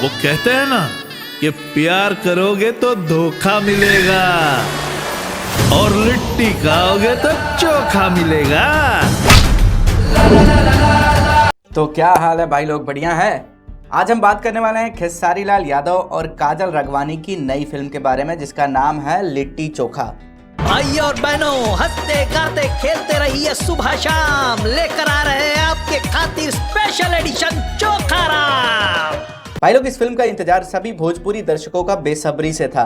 वो कहते हैं ना कि प्यार करोगे तो धोखा मिलेगा और लिट्टी खाओगे तो चोखा मिलेगा। तो क्या हाल है भाई लोग, बढ़िया है। आज हम बात करने वाले हैं खेसारी लाल यादव और काजल राघवानी की नई फिल्म के बारे में जिसका नाम है लिट्टी चोखा। भाई और बहनों, हंसते गाते खेलते रहिए सुबह शाम, लेकर आ रहे हैं आपके खातिर स्पेशल एडिशन चोखा राम। भाई लोग, इस फिल्म का इंतजार सभी भोजपुरी दर्शकों का बेसब्री से था।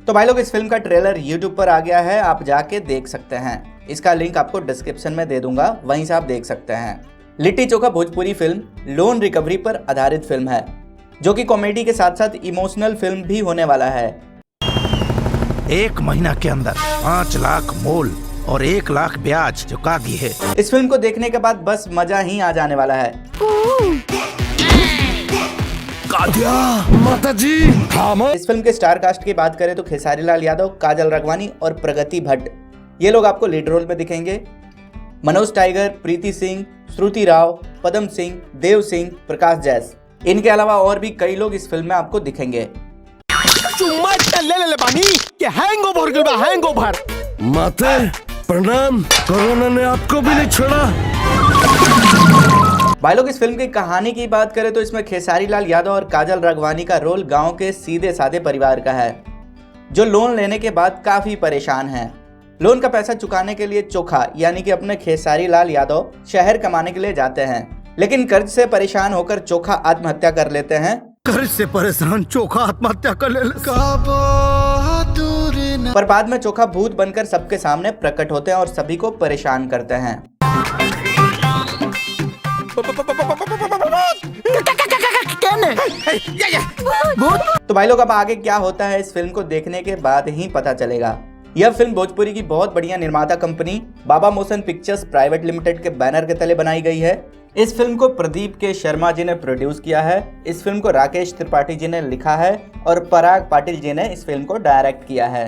तो भाई लोग, इस फिल्म का ट्रेलर YouTube पर आ गया है, आप जाके देख सकते हैं। इसका लिंक आपको डिस्क्रिप्शन में दे दूंगा, वहीं से आप देख सकते हैं। Litti chokha Bhojpuri film loan recovery पर आधारित फिल्म है, जो कि कॉमेडी के साथ साथ इमोशनल फिल्म भी होने वाला है। 1 महीना के अंदर 5 लाख मोल और 1 लाख ब्याज चुका दी है। इस फिल्म को देखने के बाद बस मजा ही आ जाने वाला है। माता जी, इस फिल्म के स्टार कास्ट की बात करें तो खेसारी लाल यादव, काजल राघवानी और प्रगति भट्ट, ये लोग आपको लीड रोल में दिखेंगे। मनोज टाइगर, प्रीति सिंह, श्रुति राव, पदम सिंह, देव सिंह, प्रकाश जैस, इनके अलावा और भी कई लोग इस फिल्म में आपको दिखेंगे। हैंगओवर माते प्रणाम, कोरोना ने आपको भी नहीं छोड़ा। भाई लोग, इस फिल्म की कहानी की बात करें तो इसमें खेसारी लाल यादव और काजल राघवानी का रोल गांव के सीधे साधे परिवार का है, जो लोन लेने के बाद काफी परेशान हैं। लोन का पैसा चुकाने के लिए चोखा यानी कि अपने खेसारी लाल यादव शहर कमाने के लिए जाते हैं, लेकिन कर्ज से परेशान होकर चोखा आत्महत्या कर लेते हैं। कर्ज से परेशान चोखा आत्महत्या कर ले। पर बाद में चोखा भूत बनकर सबके सामने प्रकट होते हैं और सभी को परेशान करते हैं। तो भाई लोग, अब आगे क्या होता है इस फिल्म को देखने के बाद ही पता चलेगा। यह फिल्म भोजपुरी की बहुत बढ़िया निर्माता कंपनी बाबा मोशन पिक्चर्स प्राइवेट लिमिटेड के बैनर के तले बनाई गई है। इस फिल्म को प्रदीप के शर्मा जी ने प्रोड्यूस किया है। इस फिल्म को राकेश त्रिपाठी जी ने लिखा है और पराग पाटिल जी ने इस फिल्म को डायरेक्ट किया है।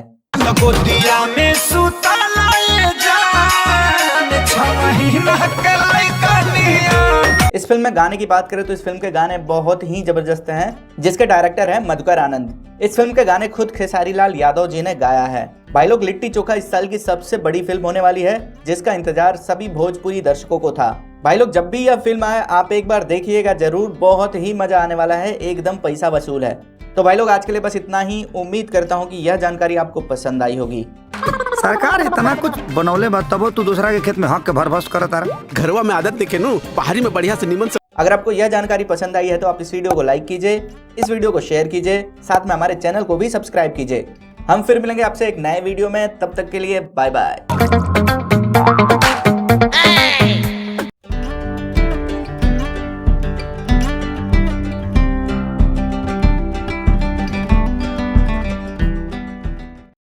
इस फिल्म में गाने की बात करें तो इस फिल्म के गाने बहुत ही जबरदस्त हैं, जिसके डायरेक्टर हैं मधुकर आनंद। इस फिल्म के गाने खुद खेसारी लाल यादव जी ने गाया है। भाई लोग, लिट्टी चोखा इस साल की सबसे बड़ी फिल्म होने वाली है, जिसका इंतजार सभी भोजपुरी दर्शकों को था। भाई लोग, जब भी यह फिल्म आए आप एक बार देखिएगा जरूर, बहुत ही मजा आने वाला है, एकदम पैसा वसूल है। तो भाई लोग, आज के लिए बस इतना ही। उम्मीद करता हूँ कि यह जानकारी आपको पसंद आई होगी। सरकार इतना कुछ बनौले बा तब तू दूसरा के खेत में हक के भर भस करत आ रहा। घरवा में आदत देखे नु बाहरी में बढ़िया से निमन से। अगर आपको यह जानकारी पसंद आई है तो आप इस वीडियो को लाइक कीजिए, इस वीडियो को शेयर कीजिए, साथ में हमारे चैनल को भी सब्सक्राइब कीजिए। हम फिर मिलेंगे आपसे एक नए वीडियो में, तब तक के लिए बाय बाय।